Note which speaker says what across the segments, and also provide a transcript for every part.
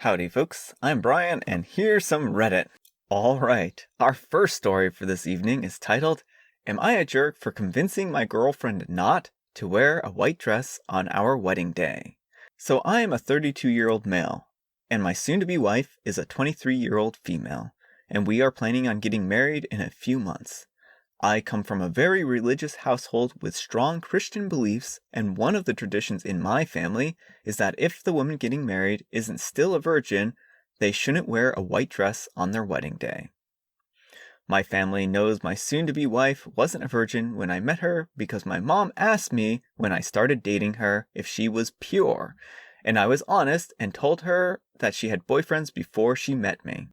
Speaker 1: Howdy folks, I'm Brian and here's some Reddit. Alright, our first story for this evening is titled, Am I a jerk for convincing my girlfriend not to wear a white dress on our wedding day? So I am a 32-year-old male, and my soon-to-be wife is a 23-year-old female, and we are planning on getting married in a few months. I come from a very religious household with strong Christian beliefs, and one of the traditions in my family is that if the woman getting married isn't still a virgin, they shouldn't wear a white dress on their wedding day. My family knows my soon-to-be wife wasn't a virgin when I met her because my mom asked me when I started dating her if she was pure, and I was honest and told her that she had boyfriends before she met me.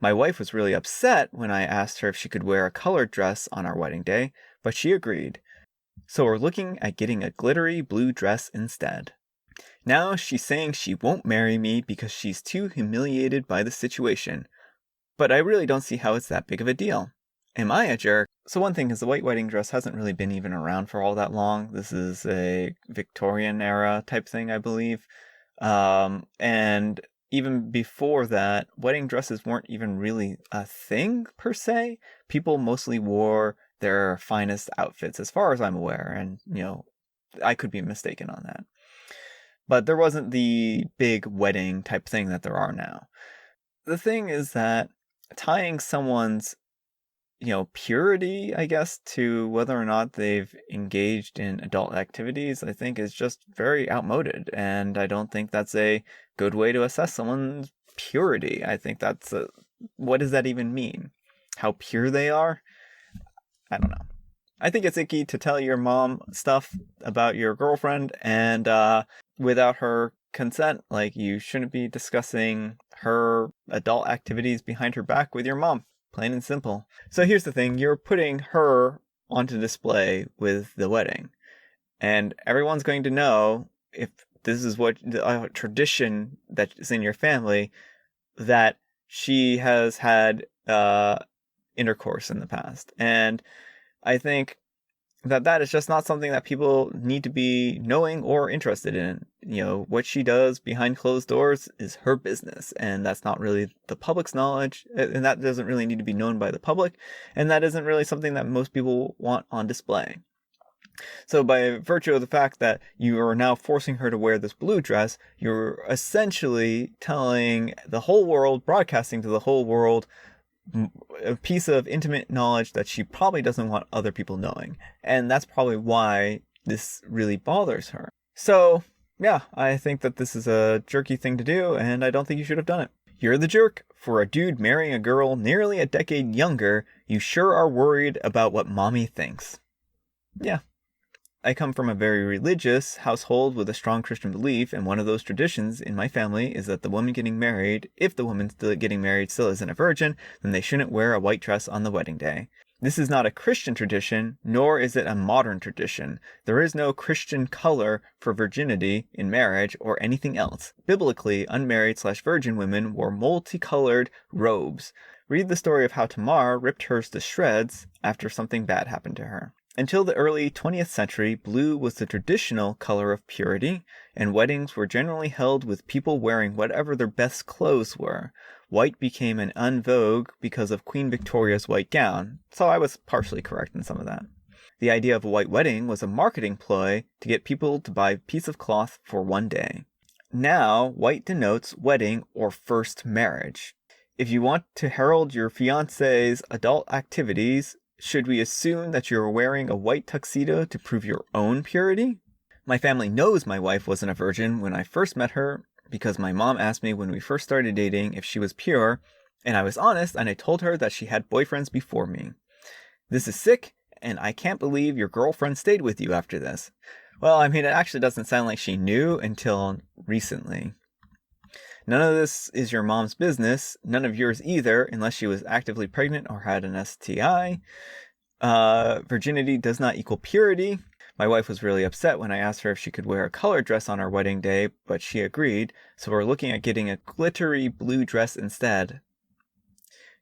Speaker 1: My wife was really upset when I asked her if she could wear a colored dress on our wedding day, but she agreed. So we're looking at getting a glittery blue dress instead. Now she's saying she won't marry me because she's too humiliated by the situation. But I really don't see how it's that big of a deal. Am I a jerk? So one thing is the white wedding dress hasn't really been even around for all that long. This is a Victorian era type thing, I believe. And even before that, wedding dresses weren't even really a thing per se. People mostly wore their finest outfits as far as I'm aware. And, I could be mistaken on that. But there wasn't the big wedding type thing that there are now. The thing is that tying someone's, purity, I guess, to whether or not they've engaged in adult activities, I think is just very outmoded. And I don't think that's a good way to assess someone's purity. I think what does that even mean? How pure they are? I don't know. I think it's icky to tell your mom stuff about your girlfriend and without her consent. Like, you shouldn't be discussing her adult activities behind her back with your mom. Plain and simple. So here's the thing. You're putting her onto display with the wedding. And everyone's going to know, if this is what the tradition that is in your family, that she has had intercourse in the past. And I think that is just not something that people need to be knowing or interested in. What she does behind closed doors is her business, and that's not really the public's knowledge, and that doesn't really need to be known by the public, and that isn't really something that most people want on display. So by virtue of the fact that you are now forcing her to wear this blue dress, you're essentially telling the whole world, broadcasting to the whole world, a piece of intimate knowledge that she probably doesn't want other people knowing. And that's probably why this really bothers her. So, yeah, I think that this is a jerky thing to do, and I don't think you should have done it. You're the jerk. For a dude marrying a girl nearly a decade younger, you sure are worried about what mommy thinks. Yeah. I come from a very religious household with a strong Christian belief, and one of those traditions in my family is that the woman getting married, if the woman getting married still isn't a virgin, then they shouldn't wear a white dress on the wedding day. This is not a Christian tradition, nor is it a modern tradition. There is no Christian color for virginity in marriage or anything else. Biblically, unmarried/virgin women wore multicolored robes. Read the story of how Tamar ripped hers to shreds after something bad happened to her. Until the early 20th century, blue was the traditional color of purity, and weddings were generally held with people wearing whatever their best clothes were. White became an en vogue because of Queen Victoria's white gown, so I was partially correct in some of that. The idea of a white wedding was a marketing ploy to get people to buy a piece of cloth for one day. Now, white denotes wedding or first marriage. If you want to herald your fiancé's adult activities, should we assume that you're wearing a white tuxedo to prove your own purity? My family knows my wife wasn't a virgin when I first met her because my mom asked me when we first started dating if she was pure, and I was honest and I told her that she had boyfriends before me. This is sick, and I can't believe your girlfriend stayed with you after this. Well, it actually doesn't sound like she knew until recently. None of this is your mom's business, none of yours either, unless she was actively pregnant or had an STI. Virginity does not equal purity. My wife was really upset when I asked her if she could wear a colored dress on our wedding day, but she agreed, so we're looking at getting a glittery blue dress instead.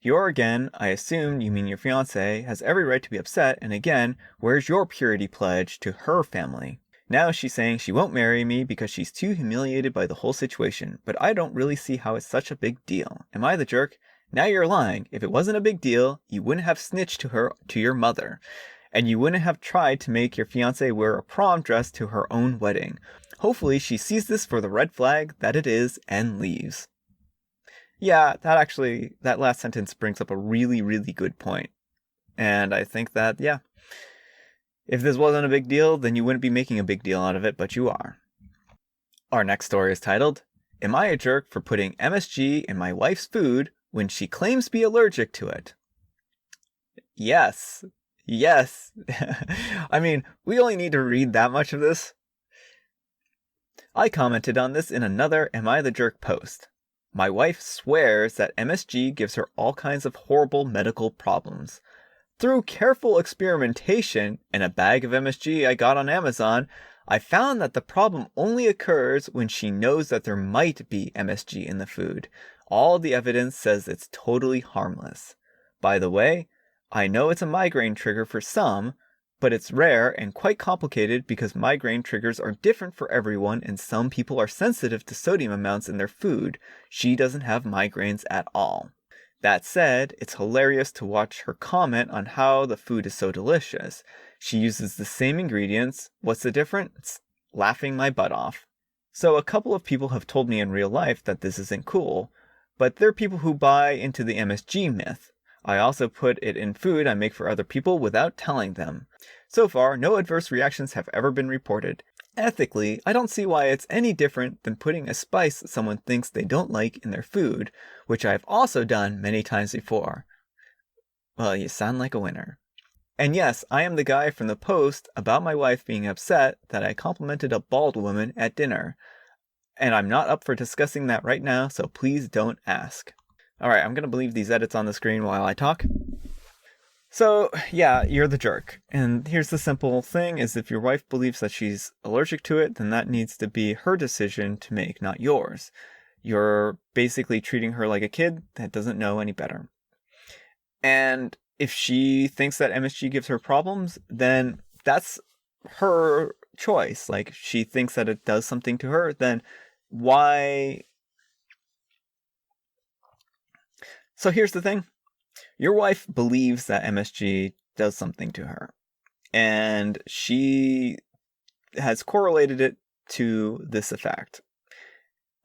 Speaker 1: Again, I assume you mean your fiancé, has every right to be upset, and again, where's your purity pledge to her family? Now she's saying she won't marry me because she's too humiliated by the whole situation, but I don't really see how it's such a big deal. Am I the jerk? Now you're lying. If it wasn't a big deal, you wouldn't have snitched to your mother. And you wouldn't have tried to make your fiancé wear a prom dress to her own wedding. Hopefully she sees this for the red flag that it is and leaves. Yeah, that last sentence brings up a really, really good point. And I think that, yeah, if this wasn't a big deal, then you wouldn't be making a big deal out of it, but you are. Our next story is titled, Am I a jerk for putting MSG in my wife's food when she claims to be allergic to it? Yes. I mean, we only need to read that much of this. I commented on this in another Am I the Jerk post. My wife swears that MSG gives her all kinds of horrible medical problems. Through careful experimentation and a bag of MSG I got on Amazon, I found that the problem only occurs when she knows that there might be MSG in the food. All the evidence says it's totally harmless. By the way, I know it's a migraine trigger for some, but it's rare and quite complicated because migraine triggers are different for everyone and some people are sensitive to sodium amounts in their food. She doesn't have migraines at all. That said, it's hilarious to watch her comment on how the food is so delicious. She uses the same ingredients. What's the difference? Laughing my butt off. So a couple of people have told me in real life that this isn't cool, but they're people who buy into the MSG myth. I also put it in food I make for other people without telling them. So far, no adverse reactions have ever been reported. Ethically, I don't see why it's any different than putting a spice someone thinks they don't like in their food, which I've also done many times before. Well, you sound like a winner. And yes, I am the guy from the post about my wife being upset that I complimented a bald woman at dinner. And I'm not up for discussing that right now, so please don't ask. Alright, I'm going to leave these edits on the screen while I talk. So, yeah, you're the jerk. And here's the simple thing, is if your wife believes that she's allergic to it, then that needs to be her decision to make, not yours. You're basically treating her like a kid that doesn't know any better. And if she thinks that MSG gives her problems, then that's her choice. Like, if she thinks that it does something to her, then why... So here's the thing. Your wife believes that MSG does something to her, and she has correlated it to this effect,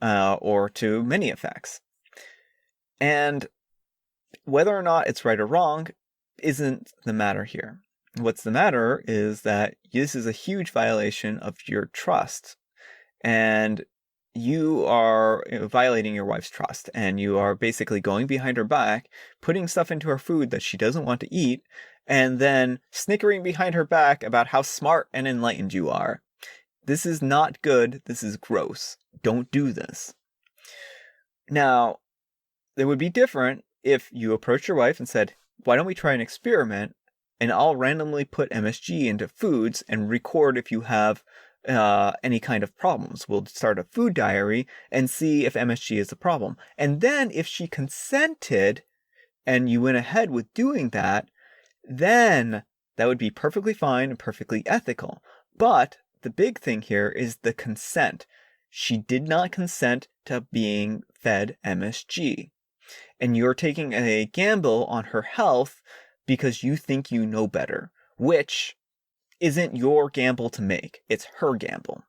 Speaker 1: or to many effects. And whether or not it's right or wrong isn't the matter here. What's the matter is that this is a huge violation of your trust, and you are violating your wife's trust, and you are basically going behind her back, putting stuff into her food that she doesn't want to eat, and then snickering behind her back about how smart and enlightened you are. This is not good. This is gross. Don't do this. Now, it would be different if you approached your wife and said, why don't we try an experiment, and I'll randomly put MSG into foods and record if you have any kind of problems. We'll start a food diary and see if MSG is a problem. And then if she consented and you went ahead with doing that, then that would be perfectly fine and perfectly ethical. But the big thing here is the consent. She did not consent to being fed MSG. And you're taking a gamble on her health because you think you know better, which isn't your gamble to make. It's her gamble.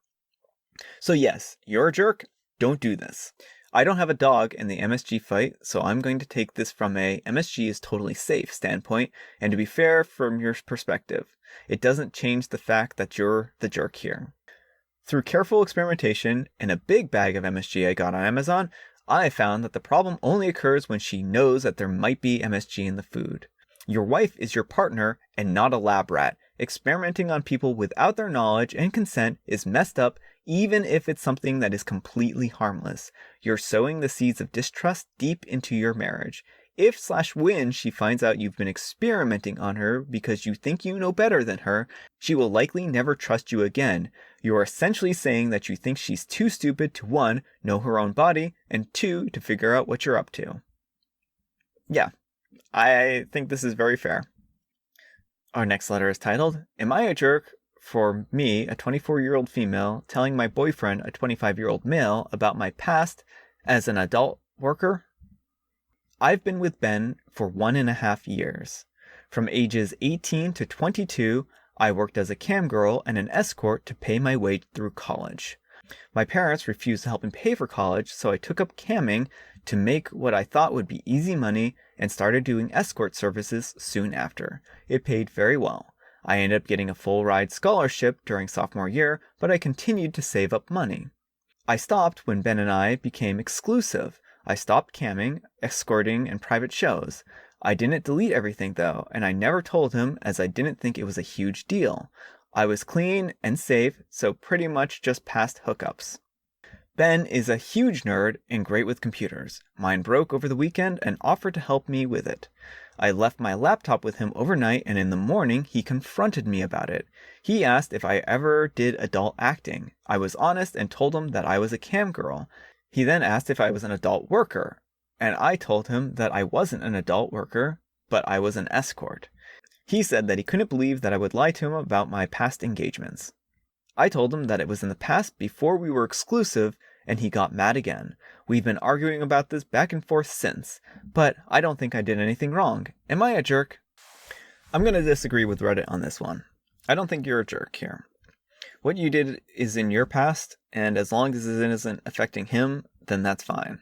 Speaker 1: So yes, you're a jerk. Don't do this. I don't have a dog in the MSG fight, so I'm going to take this from a MSG is totally safe standpoint, and to be fair from your perspective, it doesn't change the fact that you're the jerk here. Through careful experimentation and a big bag of MSG I got on Amazon, I found that the problem only occurs when she knows that there might be MSG in the food. Your wife is your partner and not a lab rat. Experimenting on people without their knowledge and consent is messed up, even if it's something that is completely harmless. You're sowing the seeds of distrust deep into your marriage. If/when she finds out you've been experimenting on her because you think you know better than her, she will likely never trust you again. You are essentially saying that you think she's too stupid to 1, know her own body, and 2, to figure out what you're up to. Yeah, I think this is very fair. Our next letter is titled, Am I a jerk for me, a 24-year-old female, telling my boyfriend, a 25-year-old male, about my past as an adult worker? I've been with Ben for 1.5 years. From ages 18 to 22, I worked as a cam girl and an escort to pay my way through college. My parents refused to help me pay for college, so I took up camming to make what I thought would be easy money and started doing escort services soon after. It paid very well. I ended up getting a full ride scholarship during sophomore year, but I continued to save up money. I stopped when Ben and I became exclusive. I stopped camming, escorting, and private shows. I didn't delete everything though, and I never told him as I didn't think it was a huge deal. I was clean and safe, so pretty much just past hookups. Ben is a huge nerd and great with computers. Mine broke over the weekend and offered to help me with it. I left my laptop with him overnight, and in the morning he confronted me about it. He asked if I ever did adult acting. I was honest and told him that I was a cam girl. He then asked if I was an adult worker, and I told him that I wasn't an adult worker, but I was an escort. He said that he couldn't believe that I would lie to him about my past engagements. I told him that it was in the past before we were exclusive, and he got mad again. We've been arguing about this back and forth since, but I don't think I did anything wrong. Am I a jerk? I'm going to disagree with Reddit on this one. I don't think you're a jerk here. What you did is in your past, and as long as it isn't affecting him, then that's fine.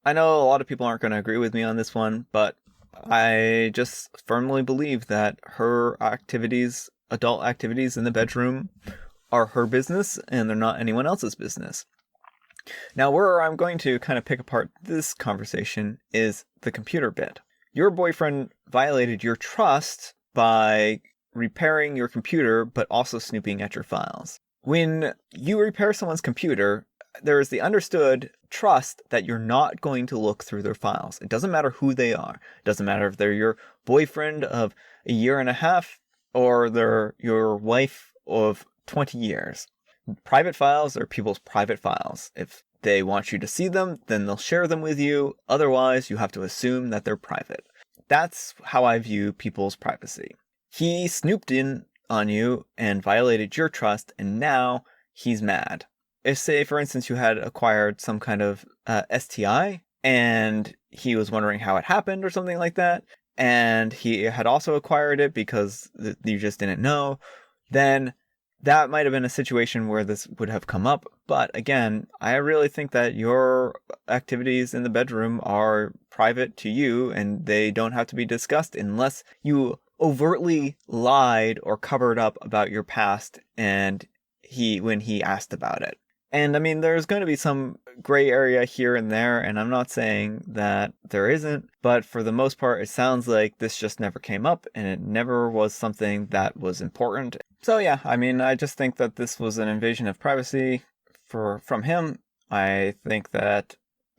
Speaker 1: I know a lot of people aren't going to agree with me on this one, but I just firmly believe that her activities, adult activities in the bedroom, are her business, and they're not anyone else's business. Now, where I'm going to kind of pick apart this conversation is the computer bit. Your boyfriend violated your trust by repairing your computer, but also snooping at your files. When you repair someone's computer, there is the understood trust that you're not going to look through their files. It doesn't matter who they are. It doesn't matter if they're your boyfriend of a year and a half or they're your wife of 20 years. Private files are people's private files. If they want you to see them, then they'll share them with you. Otherwise, you have to assume that they're private. That's how I view people's privacy. He snooped in on you and violated your trust, and now he's mad. If, say, for instance, you had acquired some kind of STI, and he was wondering how it happened or something like that, and he had also acquired it because you just didn't know, then that might have been a situation where this would have come up. But again, I really think that your activities in the bedroom are private to you, and they don't have to be discussed unless you overtly lied or covered up about your past and when he asked about it. And I mean, there's going to be some gray area here and there, and I'm not saying that there isn't, but for the most part, it sounds like this just never came up, and it never was something that was important. So yeah, I mean, I just think that this was an invasion of privacy from him. I think that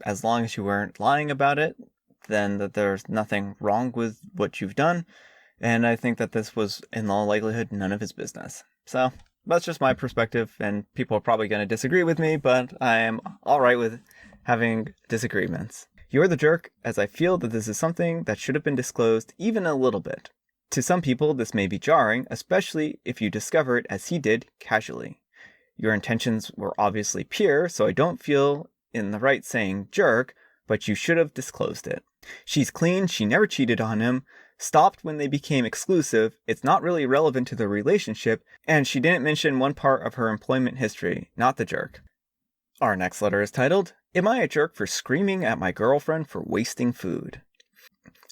Speaker 1: as long as you weren't lying about it, then that there's nothing wrong with what you've done, and I think that this was, in all likelihood, none of his business. So that's just my perspective, and people are probably going to disagree with me, but I am alright with having disagreements. You're the jerk, as I feel that this is something that should have been disclosed even a little bit. To some people, this may be jarring, especially if you discover it as he did casually. Your intentions were obviously pure, so I don't feel in the right saying jerk, but you should have disclosed it. She's clean, she never cheated on him, stopped when they became exclusive, it's not really relevant to the relationship, and she didn't mention one part of her employment history, not the jerk. Our next letter is titled, Am I a Jerk for Screaming at My Girlfriend for Wasting Food?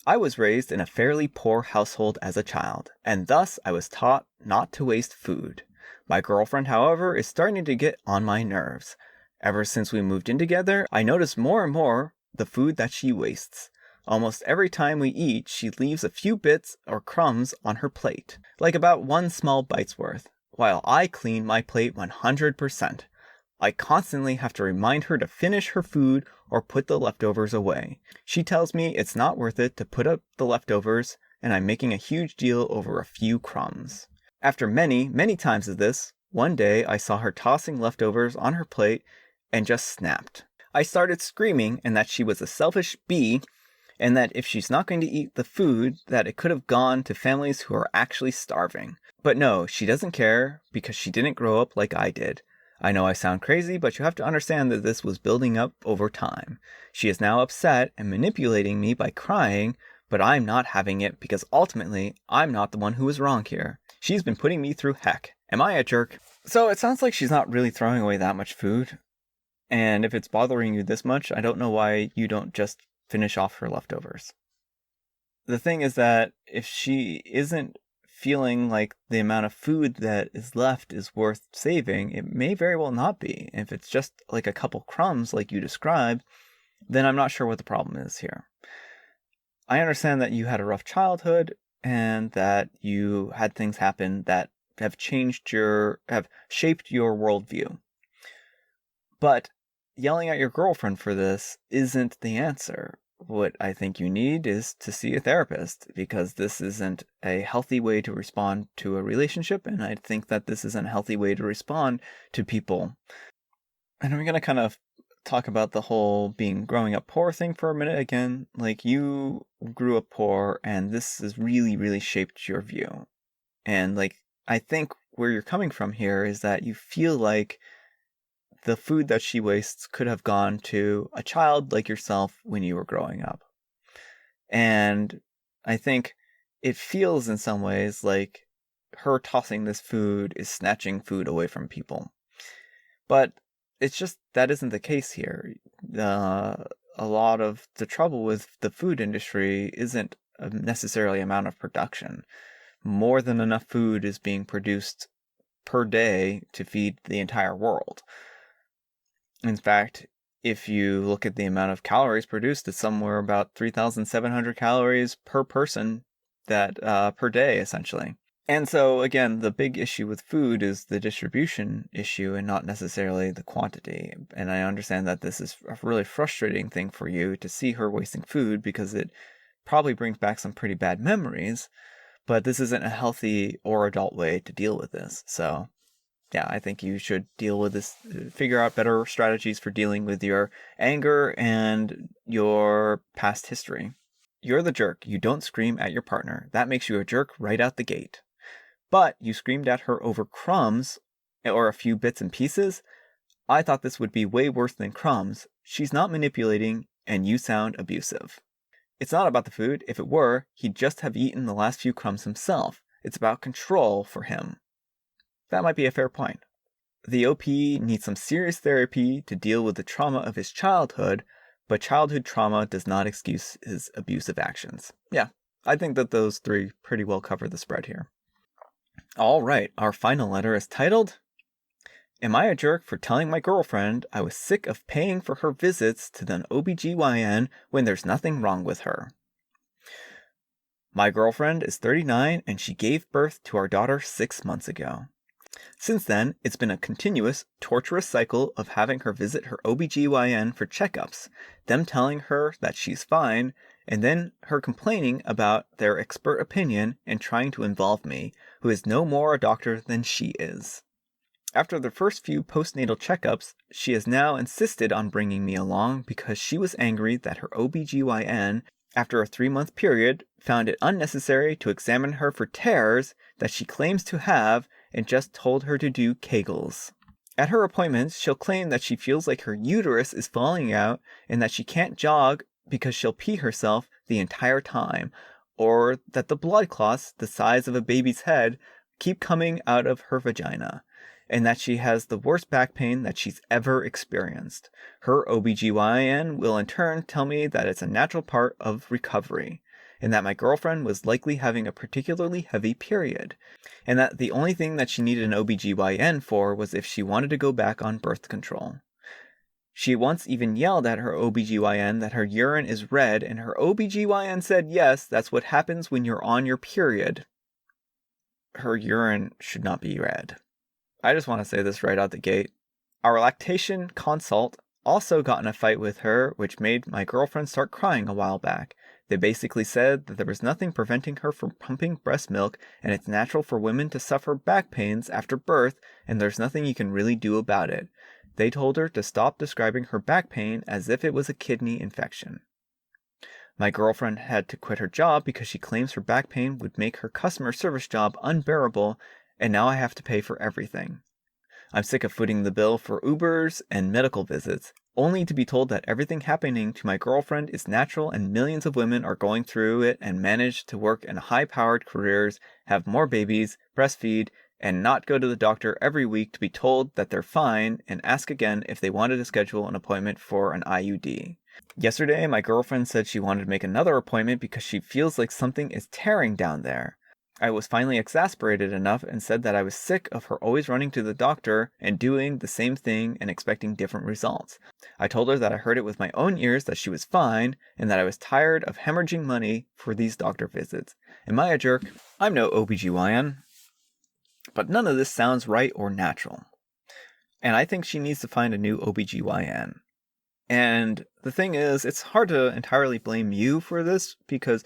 Speaker 1: I was raised in a fairly poor household as a child, and thus I was taught not to waste food. My girlfriend, however, is starting to get on my nerves. Ever since we moved in together, I notice more and more the food that she wastes. Almost every time we eat, she leaves a few bits or crumbs on her plate, like about one small bite's worth, while I clean my plate 100%. I constantly have to remind her to finish her food or put the leftovers away. She tells me it's not worth it to put up the leftovers, and I'm making a huge deal over a few crumbs. After many, many times of this, one day I saw her tossing leftovers on her plate and just snapped. I started screaming and that she was a selfish bee and that if she's not going to eat the food, that it could have gone to families who are actually starving. But no, she doesn't care because she didn't grow up like I did. I know I sound crazy, but you have to understand that this was building up over time. She is now upset and manipulating me by crying, but I'm not having it because ultimately, I'm not the one who is wrong here. She's been putting me through heck. Am I a jerk? So it sounds like she's not really throwing away that much food. And if it's bothering you this much, I don't know why you don't just finish off her leftovers. The thing is that if she isn't feeling like the amount of food that is left is worth saving, it may very well not be. If it's just like a couple crumbs like you described, then I'm not sure what the problem is here. I understand that you had a rough childhood and that you had things happen that have shaped your worldview. But yelling at your girlfriend for this isn't the answer. What I think you need is to see a therapist, because this isn't a healthy way to respond to a relationship, and I think that this isn't a healthy way to respond to people. And I'm going to kind of talk about the whole growing up poor thing for a minute again. Like, you grew up poor, and this has really, really shaped your view. And like, I think where you're coming from here is that you feel like the food that she wastes could have gone to a child like yourself when you were growing up. And I think it feels in some ways like her tossing this food is snatching food away from people. But it's just that isn't the case here. A lot of the trouble with the food industry isn't necessarily amount of production. More than enough food is being produced per day to feed the entire world. In fact, if you look at the amount of calories produced, it's somewhere about 3,700 calories per person per day, essentially. And so, again, the big issue with food is the distribution issue and not necessarily the quantity. And I understand that this is a really frustrating thing for you to see her wasting food, because it probably brings back some pretty bad memories, but this isn't a healthy or adult way to deal with this. So yeah, I think you should deal with this, figure out better strategies for dealing with your anger and your past history. You're the jerk. You don't scream at your partner. That makes you a jerk right out the gate. But you screamed at her over crumbs or a few bits and pieces. I thought this would be way worse than crumbs. She's not manipulating, and you sound abusive. It's not about the food. If it were, he'd just have eaten the last few crumbs himself. It's about control for him. That might be a fair point. The OP needs some serious therapy to deal with the trauma of his childhood, but childhood trauma does not excuse his abusive actions. Yeah, I think that those three pretty well cover the spread here. All right, our final letter is titled, Am I a jerk for telling my girlfriend I was sick of paying for her visits to the OBGYN when there's nothing wrong with her? My girlfriend is 39 and she gave birth to our daughter 6 months ago. Since then, it's been a continuous, torturous cycle of having her visit her OBGYN for checkups, them telling her that she's fine, and then her complaining about their expert opinion and trying to involve me, who is no more a doctor than she is. After the first few postnatal checkups, she has now insisted on bringing me along because she was angry that her OBGYN, after a 3-month period, found it unnecessary to examine her for tears that she claims to have and just told her to do Kegels. At her appointments, she'll claim that she feels like her uterus is falling out and that she can't jog because she'll pee herself the entire time, or that the blood clots, the size of a baby's head, keep coming out of her vagina, and that she has the worst back pain that she's ever experienced. Her OBGYN will in turn tell me that it's a natural part of recovery, and that my girlfriend was likely having a particularly heavy period, and that the only thing that she needed an OBGYN for was if she wanted to go back on birth control. She once even yelled at her OBGYN that her urine is red, and her OBGYN said, yes, that's what happens when you're on your period. Her urine should not be red. I just want to say this right out the gate. Our lactation consult also got in a fight with her, which made my girlfriend start crying a while back. They basically said that there was nothing preventing her from pumping breast milk, and it's natural for women to suffer back pains after birth, and there's nothing you can really do about it. They told her to stop describing her back pain as if it was a kidney infection. My girlfriend had to quit her job because she claims her back pain would make her customer service job unbearable, and now I have to pay for everything. I'm sick of footing the bill for Ubers and medical visits, only to be told that everything happening to my girlfriend is natural and millions of women are going through it and manage to work in high-powered careers, have more babies, breastfeed, and not go to the doctor every week to be told that they're fine and ask again if they wanted to schedule an appointment for an IUD. Yesterday, my girlfriend said she wanted to make another appointment because she feels like something is tearing down there. I was finally exasperated enough and said that I was sick of her always running to the doctor and doing the same thing and expecting different results. I told her that I heard it with my own ears that she was fine and that I was tired of hemorrhaging money for these doctor visits. Am I a jerk? I'm no OBGYN, but none of this sounds right or natural. And I think she needs to find a new OBGYN. And the thing is, it's hard to entirely blame you for this because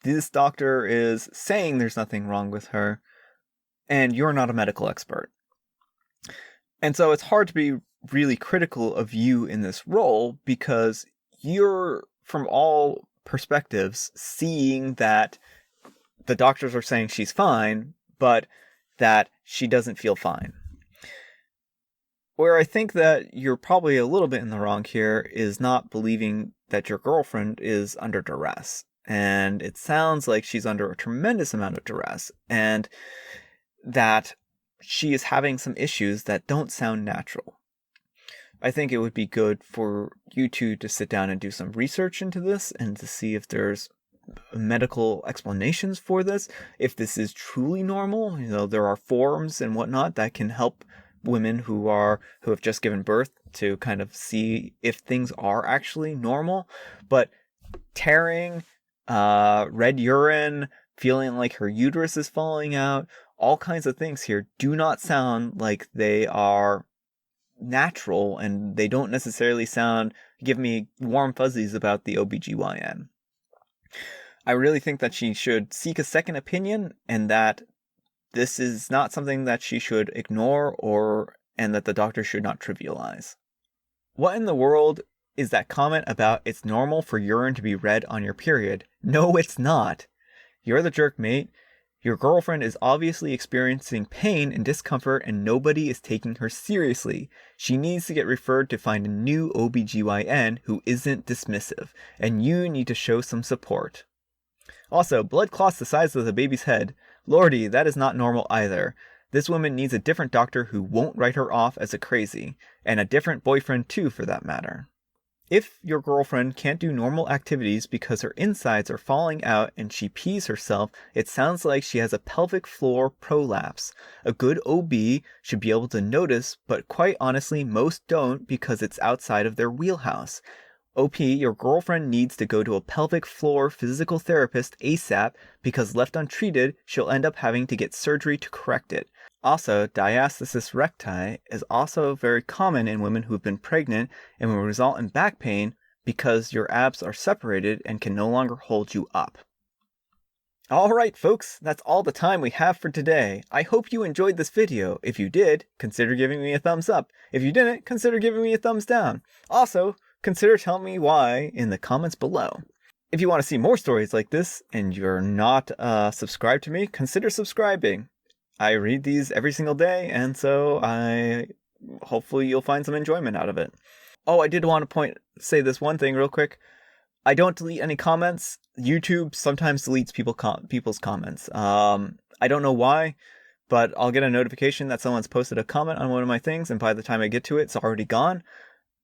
Speaker 1: this doctor is saying there's nothing wrong with her, and you're not a medical expert. And so it's hard to be really critical of you in this role because you're, from all perspectives, seeing that the doctors are saying she's fine, but that she doesn't feel fine. Where I think that you're probably a little bit in the wrong here is not believing that your girlfriend is under duress. And it sounds like she's under a tremendous amount of duress and that she is having some issues that don't sound natural. I think it would be good for you two to sit down and do some research into this and to see if there's medical explanations for this. If this is truly normal, there are forums and whatnot that can help women who have just given birth to kind of see if things are actually normal. But tearing, red urine, feeling like her uterus is falling out, all kinds of things here do not sound like they are natural, and they don't necessarily give me warm fuzzies about the OBGYN. I really think that she should seek a second opinion, and that this is not something that she should ignore and that the doctor should not trivialize. What in the world is that comment about it's normal for urine to be red on your period? No, it's not. You're the jerk, mate. Your girlfriend is obviously experiencing pain and discomfort and nobody is taking her seriously. She needs to get referred to find a new OBGYN who isn't dismissive, and you need to show some support. Also, blood clots the size of the baby's head. Lordy, that is not normal either. This woman needs a different doctor who won't write her off as a crazy, and a different boyfriend too for that matter. If your girlfriend can't do normal activities because her insides are falling out and she pees herself, it sounds like she has a pelvic floor prolapse. A good OB should be able to notice, but quite honestly, most don't because it's outside of their wheelhouse. OP, your girlfriend needs to go to a pelvic floor physical therapist ASAP because left untreated, she'll end up having to get surgery to correct it. Also, diastasis recti is also very common in women who have been pregnant and will result in back pain because your abs are separated and can no longer hold you up. Alright folks, that's all the time we have for today. I hope you enjoyed this video. If you did, consider giving me a thumbs up. If you didn't, consider giving me a thumbs down. Also, consider telling me why in the comments below. If you want to see more stories like this and you're not subscribed to me, consider subscribing. I read these every single day, and so hopefully you'll find some enjoyment out of it. Oh, I did want to say this one thing real quick. I don't delete any comments. YouTube sometimes deletes people's comments. I don't know why, but I'll get a notification that someone's posted a comment on one of my things, and by the time I get to it, it's already gone.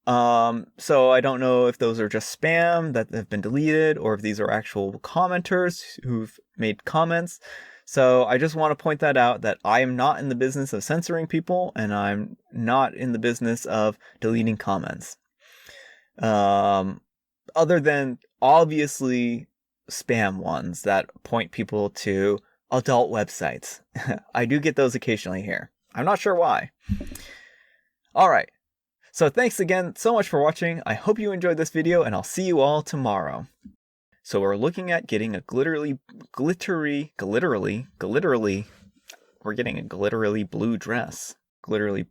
Speaker 1: So I don't know if those are just spam that have been deleted, or if these are actual commenters who've made comments. So I just want to point that out, that I am not in the business of censoring people, and I'm not in the business of deleting comments. Other than obviously spam ones that point people to adult websites. I do get those occasionally here. I'm not sure why. Alright. So thanks again so much for watching. I hope you enjoyed this video, and I'll see you all tomorrow. So we're looking at getting a we're getting a glittery blue dress. Glittery